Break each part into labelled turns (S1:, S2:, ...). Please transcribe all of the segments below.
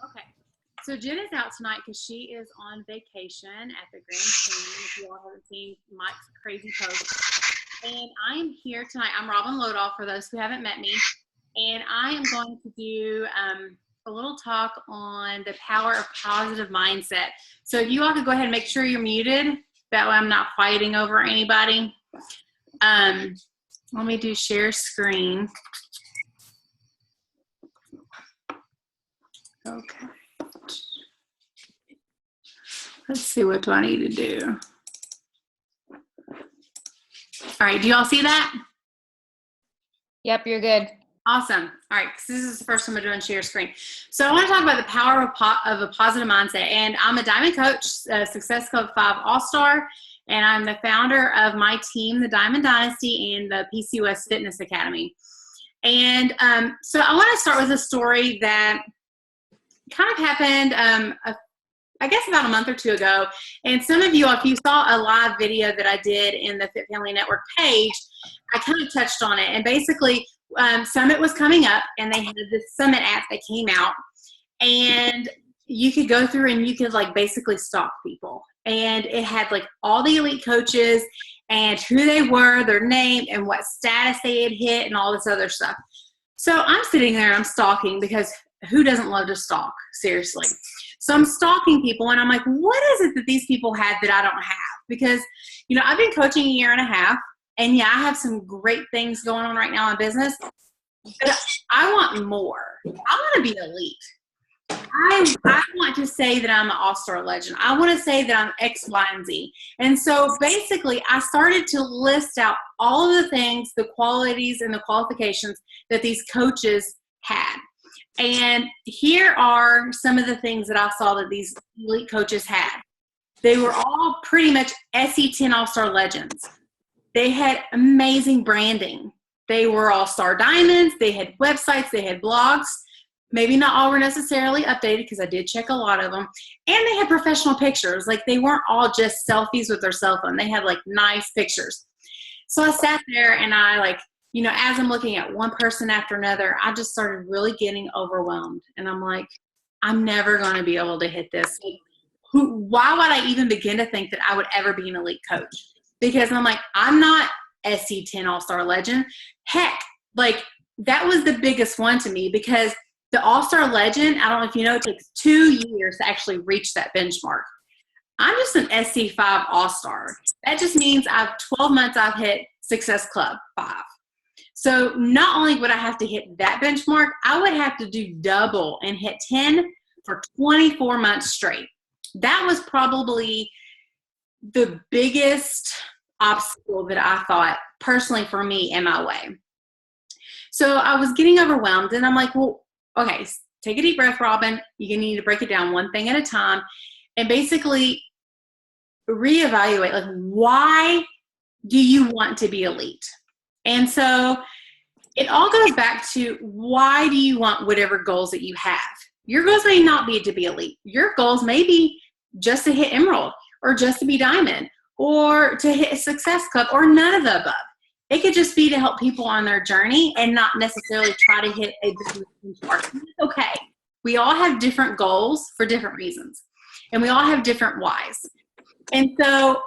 S1: Okay. So Jen is out tonight because she is on vacation at the Grand Canyon. If you all haven't seen Mike's crazy post. And I am here tonight. I'm Robin Lodahl for those who haven't met me. And I am going to do a little talk on the power of positive mindset. So if you all could go ahead and make sure you're muted. That way I'm not fighting over anybody. Let me do share screen. Okay. Let's see, what do I need to do? All right, do y'all see that?
S2: Yep, you're good.
S1: Awesome. All right, so this is the first time I'm doing share screen. So I want to talk about the power of a positive mindset. And I'm a Diamond Coach, Success Club 5 All-Star, and I'm the founder of my team, the Diamond Dynasty, and the PCOS Fitness Academy. And so I want to start with a story that kind of happened, I guess about a month or two ago. And some of you, if you saw a live video that I did in the Fit Family Network page, I kind of touched on it. And basically, Summit was coming up, and they had this Summit app that came out, and you could go through and you could like basically stalk people. And it had like all the elite coaches and who they were, their name, and what status they had hit, and all this other stuff. So I'm sitting there and I'm stalking, because who doesn't love to stalk? Seriously. So I'm stalking people, and I'm like, what is it that these people had that I don't have? Because, you know, I've been coaching a year and a half, and yeah, I have some great things going on right now in business, but I want more. I want to be elite. I want to say that I'm an all-star legend. I want to say that I'm X, Y, and Z. And so basically, I started to list out all of the things, the qualities and the qualifications that these coaches had. And here are some of the things that I saw that these elite coaches had. They were all pretty much SE10 All-Star legends. They had amazing branding. They were all-star diamonds. They had websites. They had blogs. Maybe not all were necessarily updated, because I did check a lot of them. And they had professional pictures. Like, they weren't all just selfies with their cell phone. They had like nice pictures. So I sat there and I like, you know, as I'm looking at one person after another, I just started really getting overwhelmed. And I'm like, I'm never going to be able to hit this. Like, why would I even begin to think that I would ever be an elite coach? Because I'm like, I'm not SC10 All-Star legend. Heck, like, that was the biggest one to me, because the All-Star legend, I don't know if you know, it takes 2 years to actually reach that benchmark. I'm just an SC5 All-Star. That just means 12 months I've hit Success Club 5. So not only would I have to hit that benchmark, I would have to do double and hit 10 for 24 months straight. That was probably the biggest obstacle that I thought personally for me in my way. So I was getting overwhelmed, and I'm like, well, okay, take a deep breath, Robin. You're going to need to break it down one thing at a time and basically reevaluate, like, why do you want to be elite? And so it all goes back to, why do you want whatever goals that you have? Your goals may not be to be elite. Your goals may be just to hit Emerald, or just to be Diamond, or to hit a Success Club, or none of the above. It could just be to help people on their journey and not necessarily try to hit a business benchmark. It's okay. We all have different goals for different reasons, and we all have different whys. And so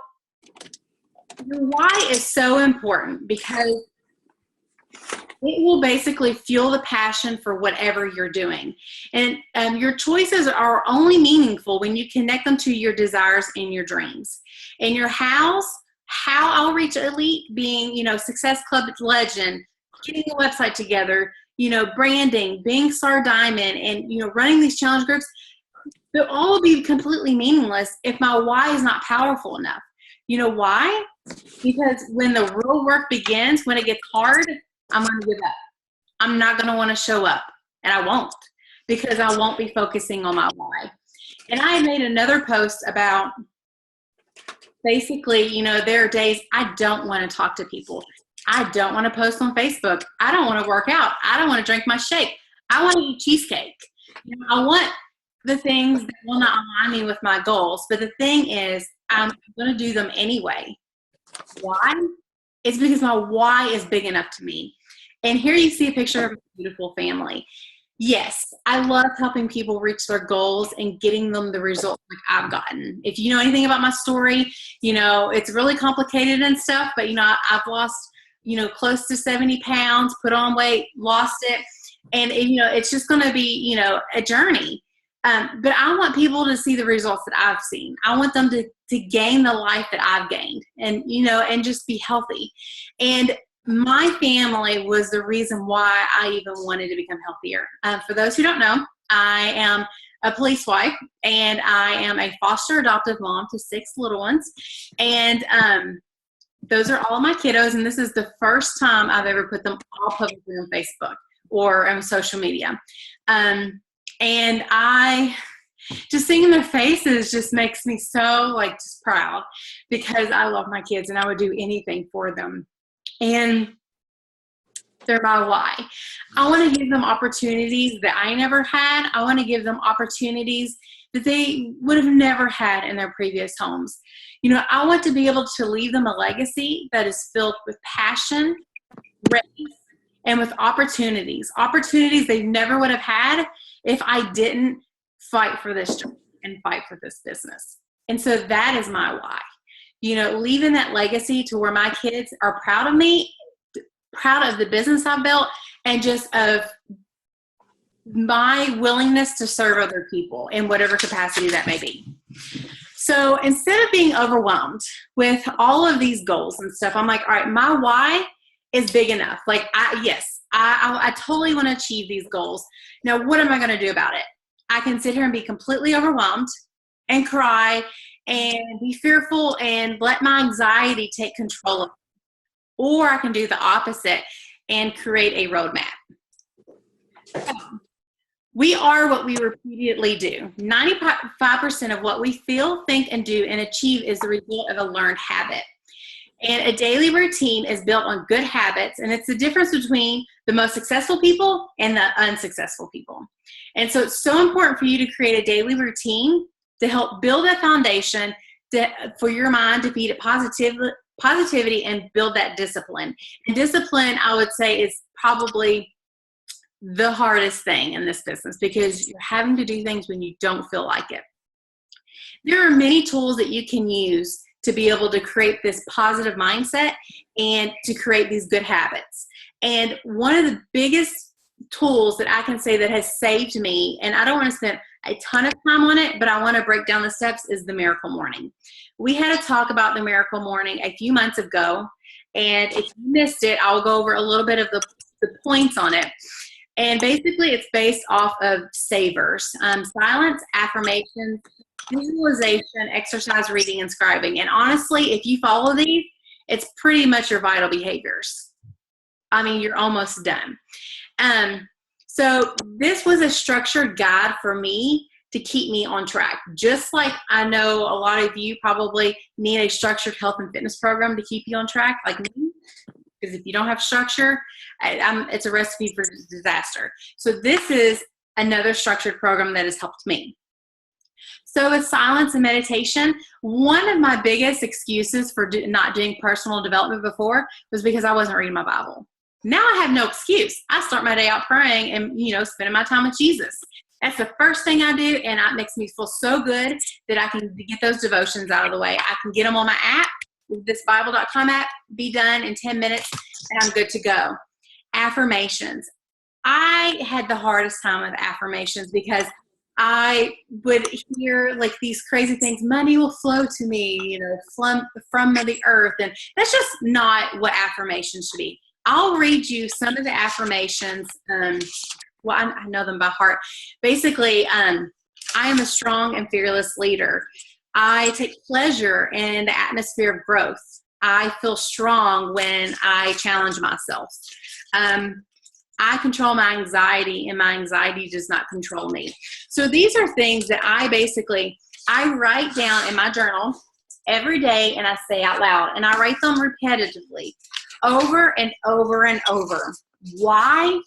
S1: your why is so important, because it will basically fuel the passion for whatever you're doing. And your choices are only meaningful when you connect them to your desires and your dreams. And your hows, how I'll reach elite, being, you know, Success Club legend, getting a website together, you know, branding, being Star Diamond, and, you know, running these challenge groups, they'll all be completely meaningless if my why is not powerful enough. You know why? Because when the real work begins, when it gets hard, I'm going to give up. I'm not going to want to show up, and I won't, because I won't be focusing on my why. And I made another post about, basically, you know, there are days I don't want to talk to people. I don't want to post on Facebook. I don't want to work out. I don't want to drink my shake. I want to eat cheesecake. You know, I want the things that will not align me with my goals. But the thing is, I'm going to do them anyway. Why? It's because my why is big enough to me. And here you see a picture of a beautiful family. Yes, I love helping people reach their goals and getting them the results like I've gotten. If you know anything about my story, it's really complicated and stuff, but I've lost, close to 70 pounds, put on weight, lost it. And it's just going to be, a journey. But I want people to see the results that I've seen. I want them to gain the life that I've gained and, and just be healthy. And my family was the reason why I even wanted to become healthier. For those who don't know, I am a police wife, and I am a foster adoptive mom to 6 little ones. And those are all my kiddos, and this is the first time I've ever put them all publicly on Facebook or on social media. And I just seeing their faces just makes me so just proud, because I love my kids and I would do anything for them. And they're my why. I want to give them opportunities that I never had. I want to give them opportunities that they would have never had in their previous homes. I want to be able to leave them a legacy that is filled with passion, grace, and with opportunities they never would have had if I didn't fight for this job and fight for this business. And so that is my why. Leaving that legacy to where my kids are proud of me, proud of the business I've built, and just of my willingness to serve other people in whatever capacity that may be. So instead of being overwhelmed with all of these goals and stuff, I'm like, all right, my why is big enough. I totally want to achieve these goals. Now, what am I going to do about it? I can sit here and be completely overwhelmed and cry and be fearful and let my anxiety take control of it. Or I can do the opposite and create a roadmap. We are what we repeatedly do. 95% of what we feel, think, and do and achieve is the result of a learned habit. And a daily routine is built on good habits, and it's the difference between the most successful people and the unsuccessful people. And so it's so important for you to create a daily routine to help build a foundation for your mind to feed it positivity and build that discipline. And discipline, I would say, is probably the hardest thing in this business, because you're having to do things when you don't feel like it. There are many tools that you can use to be able to create this positive mindset and to create these good habits. And one of the biggest tools that I can say that has saved me, and I don't want to spend a ton of time on it, but I want to break down the steps, is the Miracle Morning. We had a talk about the Miracle Morning a few months ago, and if you missed it, I'll go over a little bit of the points on it. And basically, it's based off of SAVERS: silence, affirmations, visualization, exercise, reading, and scribing. And honestly, if you follow these, it's pretty much your vital behaviors. I mean, you're almost done. So this was a structured guide for me to keep me on track. Just like I know a lot of you probably need a structured health and fitness program to keep you on track, like me, because if you don't have structure, it's a recipe for disaster. So this is another structured program that has helped me. So with silence and meditation, one of my biggest excuses for not doing personal development before was because I wasn't reading my Bible. Now I have no excuse. I start my day out praying and, spending my time with Jesus. That's the first thing I do, and it makes me feel so good that I can get those devotions out of the way. I can get them on my app, this Bible.com app, be done in 10 minutes, and I'm good to go. Affirmations. I had the hardest time with affirmations because I would hear these crazy things. Money will flow to me, from the earth. And that's just not what affirmations should be. I'll read you some of the affirmations. I know them by heart. Basically, I am a strong and fearless leader. I take pleasure in the atmosphere of growth. I feel strong when I challenge myself. I control my anxiety, and my anxiety does not control me. So these are things that I write down in my journal every day, and I say out loud, and I write them repetitively over and over and over. Why?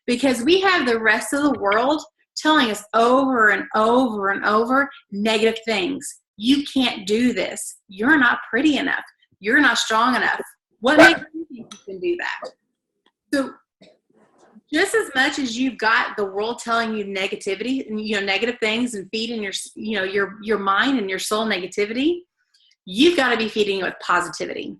S1: Because we have the rest of the world telling us over and over and over negative things. You can't do this. You're not pretty enough. You're not strong enough. What makes you think you can do that? So just as much as you've got the world telling you negativity and, negative things and feeding your mind and your soul negativity, you've got to be feeding it with positivity.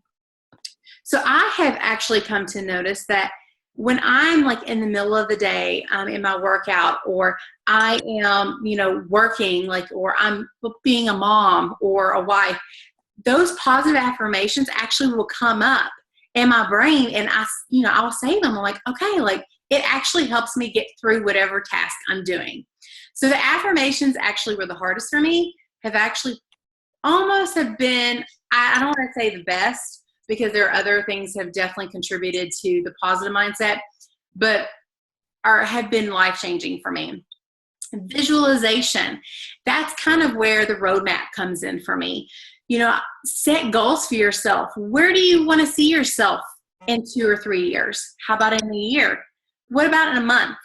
S1: So I have actually come to notice that when I'm like in the middle of the day, in my workout, or I am, working, or I'm being a mom or a wife, those positive affirmations actually will come up in my brain, and I'll say them. I'm like, okay, it actually helps me get through whatever task I'm doing. So the affirmations actually were the hardest for me, have actually almost have been, I don't want to say the best, because there are other things that have definitely contributed to the positive mindset, but have been life-changing for me. Visualization, that's kind of where the roadmap comes in for me. Set goals for yourself. Where do you want to see yourself in 2 or 3 years? How about in a year? What about in a month?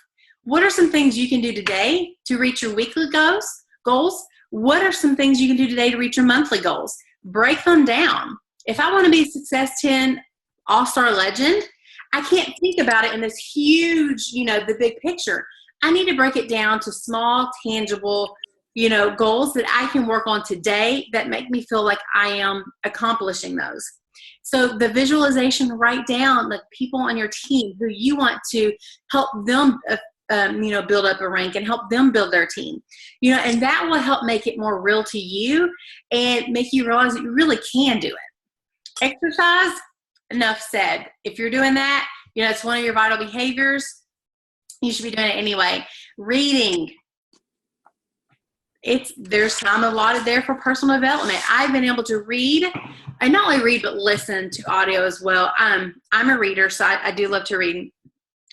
S1: What are some things you can do today to reach your weekly goals? What are some things you can do today to reach your monthly goals? Break them down. If I want to be a Success 10 All-Star legend, I can't think about it in this huge, the big picture. I need to break it down to small, tangible, goals that I can work on today that make me feel like I am accomplishing those. So the visualization, write down the people on your team who you want to help them, build up a rank and help them build their team, and that will help make it more real to you and make you realize that you really can do it. Exercise, enough said. If you're doing that, it's one of your vital behaviors. You should be doing it anyway. Reading. There's time allotted there for personal development. I've been able to read, and not only read, but listen to audio as well. I'm a reader, so I do love to read.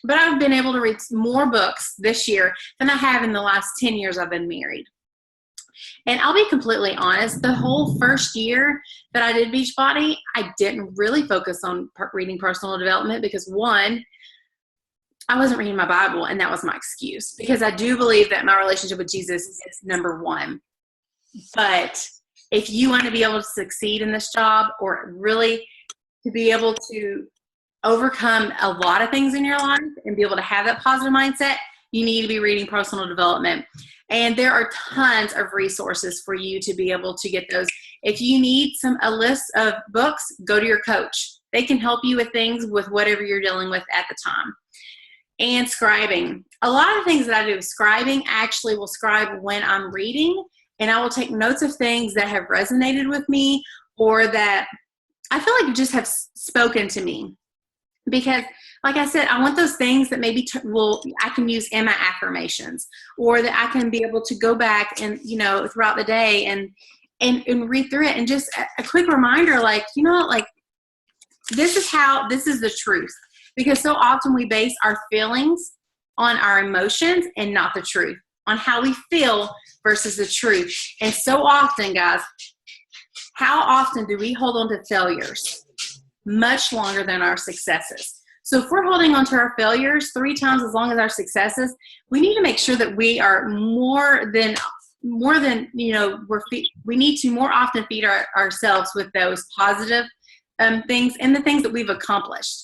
S1: But I've been able to read more books this year than I have in the last 10 years I've been married. And I'll be completely honest, the whole first year that I did Beachbody, I didn't really focus on reading personal development because, one, I wasn't reading my Bible, and that was my excuse, because I do believe that my relationship with Jesus is number one. But if you want to be able to succeed in this job, or really to be able to overcome a lot of things in your life and be able to have that positive mindset, you need to be reading personal development. And there are tons of resources for you to be able to get those. If you need a list of books, go to your coach. They can help you with things with whatever you're dealing with at the time. And scribing. A lot of things that I do, scribing, actually will scribe when I'm reading, and I will take notes of things that have resonated with me or that I feel like just have spoken to me. Because, like I said, I want those things that maybe I can use in my affirmations, or that I can be able to go back and, throughout the day and read through it. And just a quick reminder, this is the truth. Because so often we base our feelings on our emotions and not the truth, on how we feel versus the truth. And so often, guys, how often do we hold on to failures? Much longer than our successes. So if we're holding on to our failures 3 times as long as our successes, we need to make sure that we are more than we need to more often feed ourselves with those positive things and the things that we've accomplished.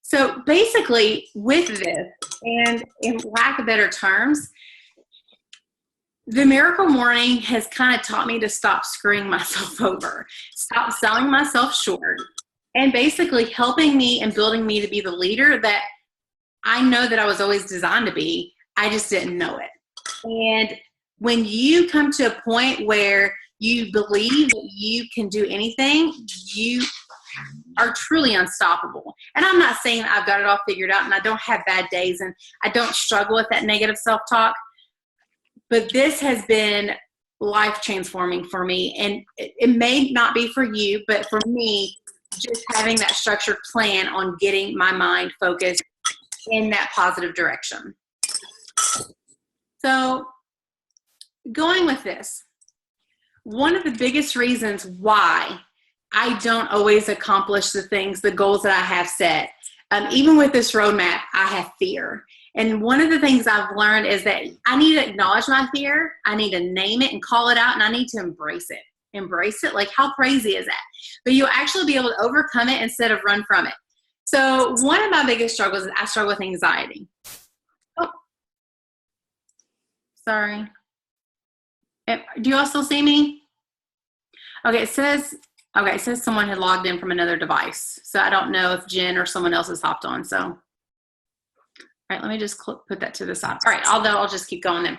S1: So basically with this, and in lack of better terms, the Miracle Morning has kind of taught me to stop screwing myself over, stop selling myself short, and basically helping me and building me to be the leader that I know that I was always designed to be. I just didn't know it. And when you come to a point where you believe that you can do anything, you are truly unstoppable. And I'm not saying I've got it all figured out and I don't have bad days and I don't struggle with that negative self-talk, but this has been life transforming for me. And it may not be for you, but for me, just having that structured plan on getting my mind focused in that positive direction. So going with this, one of the biggest reasons why I don't always accomplish the goals that I have set, even with this roadmap, I have fear. And one of the things I've learned is that I need to acknowledge my fear. I need to name it and call it out, and I need to embrace it. Embrace it. Like, how crazy is that? But you'll actually be able to overcome it instead of run from it. So one of my biggest struggles is I struggle with anxiety. Oh, sorry. Do you all still see me? Okay, it says someone had logged in from another device. So I don't know if Jen or someone else has hopped on. So, all right, let me just put that to the side. All right, I'll just keep going then.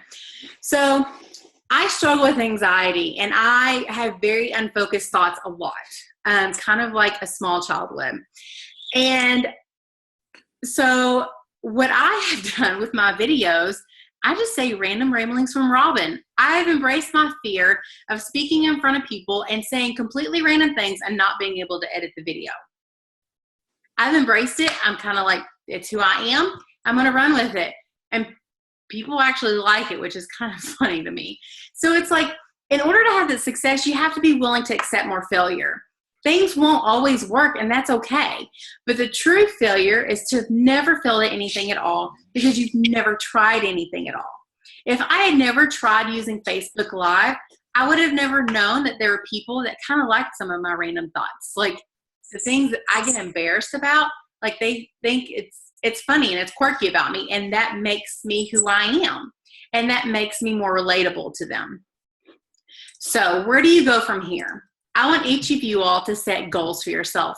S1: So I struggle with anxiety, and I have very unfocused thoughts a lot, kind of like a small child would. And so what I have done with my videos, I just say random ramblings from Robin. I've embraced my fear of speaking in front of people and saying completely random things and not being able to edit the video. I've embraced it. I'm kind of like, it's who I am. I'm going to run with it. And people actually like it, which is kind of funny to me. So it's like, in order to have the success, you have to be willing to accept more failure. Things won't always work, and that's okay. But the true failure is to have never failed at anything at all because you've never tried anything at all. If I had never tried using Facebook Live, I would have never known that there were people that kind of liked some of my random thoughts. Like the things that I get embarrassed about, like they think it's funny and it's quirky about me, and that makes me who I am. And that makes me more relatable to them. So where do you go from here? I want each of you all to set goals for yourself.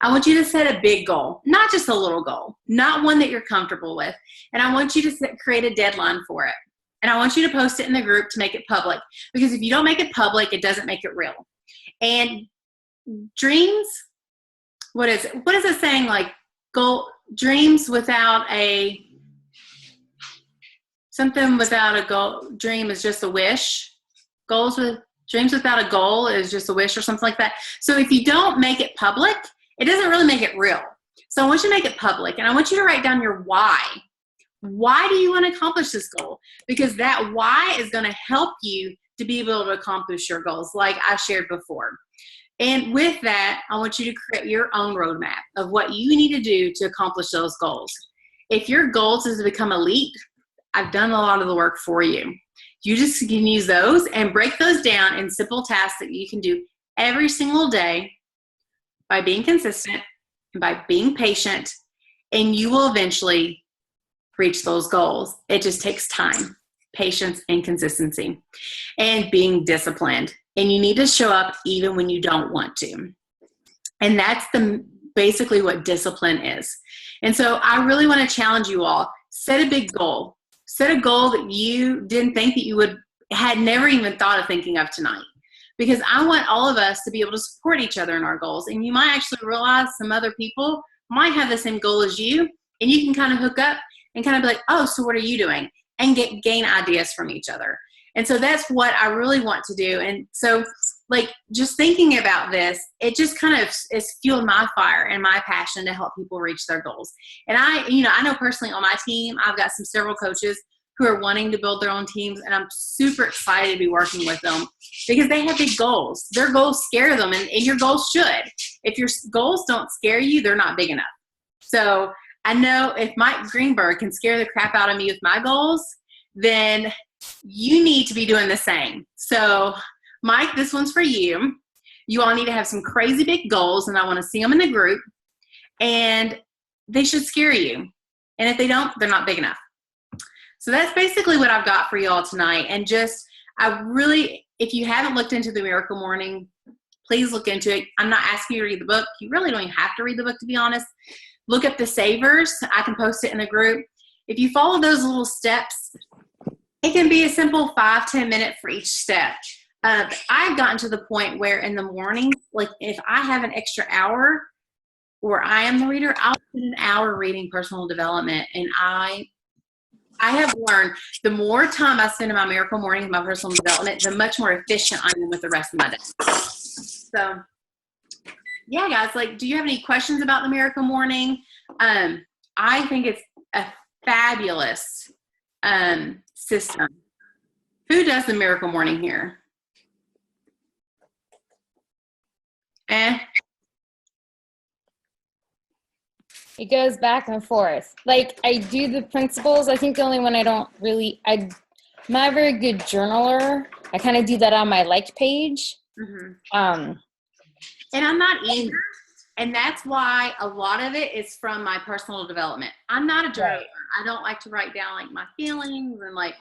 S1: I want you to set a big goal, not just a little goal, not one that you're comfortable with. And I want you to create a deadline for it. And I want you to post it in the group to make it public. Because if you don't make it public, it doesn't make it real. And dreams, what is it? What is it saying? Like dreams without something without a goal. Dream is just a wish. Dreams without a goal is just a wish or something like that. So if you don't make it public, it doesn't really make it real. So I want you to make it public, and I want you to write down your why. Why do you want to accomplish this goal? Because that why is going to help you to be able to accomplish your goals, like I shared before. And with that, I want you to create your own roadmap of what you need to do to accomplish those goals. If your goals is to become elite, I've done a lot of the work for you. You just can use those and break those down in simple tasks that you can do every single day by being consistent and by being patient, and you will eventually reach those goals. It just takes time, patience, and consistency, and being disciplined. And you need to show up even when you don't want to. And that's basically what discipline is. And so I really want to challenge you all. Set a big goal. Set a goal that you didn't think that you had never even thought of thinking of tonight. Because I want all of us to be able to support each other in our goals. And you might actually realize some other people might have the same goal as you, and you can kind of hook up and kind of be like, oh, so what are you doing? And gain ideas from each other. And so that's what I really want to do. And so like just thinking about this, it just kind of is fueled my fire and my passion to help people reach their goals. And I know personally on my team, I've got several coaches who are wanting to build their own teams, and I'm super excited to be working with them because they have big goals. Their goals scare them, and your goals should. If your goals don't scare you, they're not big enough. So I know if Mike Greenberg can scare the crap out of me with my goals, then you need to be doing the same. So Mike, this one's for you. You all need to have some crazy big goals, and I want to see them in the group, and they should scare you. And if they don't, they're not big enough. So that's basically what I've got for you all tonight. And if you haven't looked into the Miracle Morning, please look into it. I'm not asking you to read the book. You really don't even have to read the book, to be honest. Look up the savers. I can post it in the group. If you follow those little steps, it can be a simple 5-10 minute for each step. I've gotten to the point where in the morning, like if I have an extra hour or I am the reader, I'll spend an hour reading personal development. And I have learned the more time I spend in my Miracle Morning and my personal development, the much more efficient I am with the rest of my day. So yeah, guys, like, do you have any questions about the Miracle Morning? I think it's a fabulous system. Who does the Miracle Morning here?
S2: It goes back and forth. Like, I do the principles. I think the only one I'm not a very good journaler. I kind of do that on my liked page.
S1: Mm-hmm. And I'm not either. And that's why a lot of it is from my personal development. I'm not a journaler.
S2: Right.
S1: I don't like to write down like my feelings and like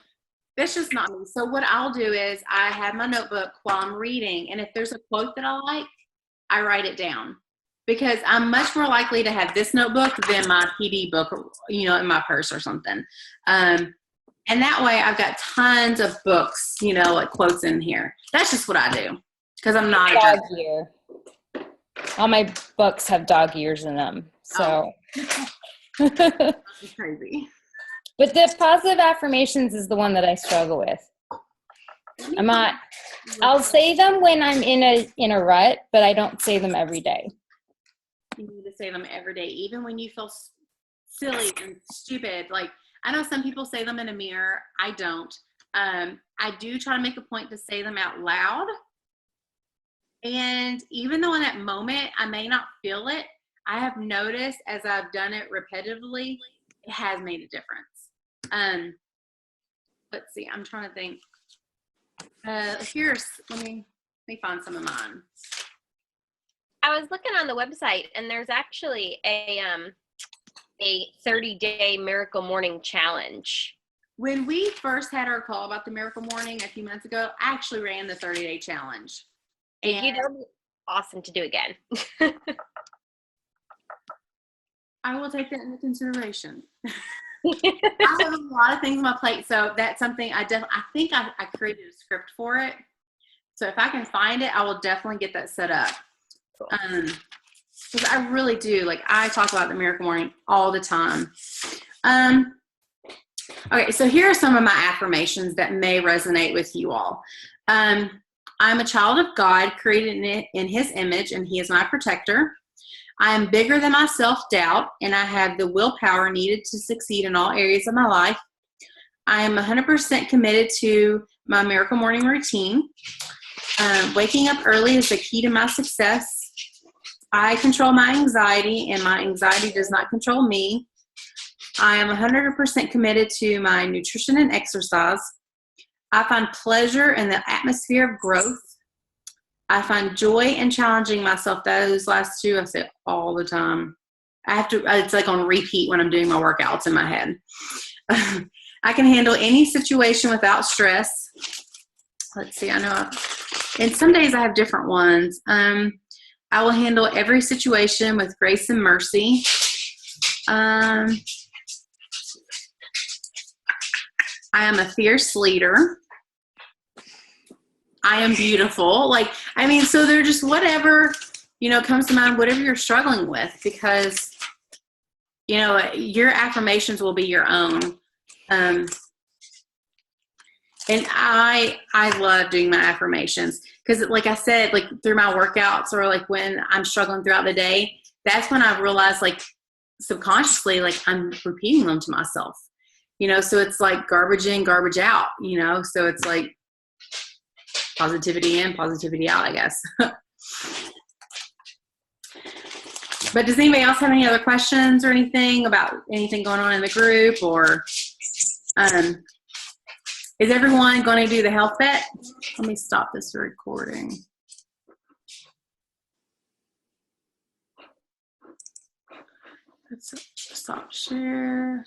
S1: that's just not me. So what I'll do is I have my notebook while I'm reading, and if there's a quote that I like, I write it down because I'm much more likely to have this notebook than my PD book, you know, in my purse or something. And that way I've got tons of books, you know, like quotes in here. That's just what I do because I'm not a
S2: Dog
S1: journaler.
S2: ear. All my books have dog ears in them. So.
S1: It's crazy.
S2: But the positive affirmations is the one that I struggle with. I'll say them when I'm in a rut, but I don't say them every day.
S1: You need to say them every day, even when you feel silly and stupid. Like, I know some people say them in a mirror. I don't. I do try to make a point to say them out loud. And even though in that moment I may not feel it, I have noticed as I've done it repetitively, it has made a difference. Let's see, I'm trying to think. Let me find some of mine.
S3: I was looking on the website, and there's actually a 30-day Miracle Morning Challenge.
S1: When we first had our call about the Miracle Morning a few months ago, I actually ran the 30-day challenge. And
S3: That would be awesome to do again.
S1: I will take that into consideration. I have a lot of things on my plate, so that's something I think I created a script for it. So if I can find it, I will definitely get that set up.
S3: Cool.
S1: Because I really do. Like, I talk about the Miracle Morning all the time. Okay, so here are some of my affirmations that may resonate with you all. I'm a child of God, created in His image, and He is my protector. I am bigger than my self-doubt, and I have the willpower needed to succeed in all areas of my life. I am 100% committed to my Miracle Morning routine. Waking up early is the key to my success. I control my anxiety, and my anxiety does not control me. I am 100% committed to my nutrition and exercise. I find pleasure in the atmosphere of growth. I find joy in challenging myself. Those last two I say all the time. It's like on repeat when I'm doing my workouts in my head. I can handle any situation without stress. Let's see, and some days I have different ones. I will handle every situation with grace and mercy. I am a fierce leader. I am beautiful. So they're just whatever, comes to mind, whatever you're struggling with, because, your affirmations will be your own. And I love doing my affirmations because, like I said, like through my workouts or like when I'm struggling throughout the day, that's when I realize, like, subconsciously, like I'm repeating them to myself, so it's like garbage in, garbage out, so it's like positivity in, positivity out, I guess. But does anybody else have any other questions or anything about anything going on in the group, or is everyone going to do the health bet? Let me stop this recording. Let's stop share.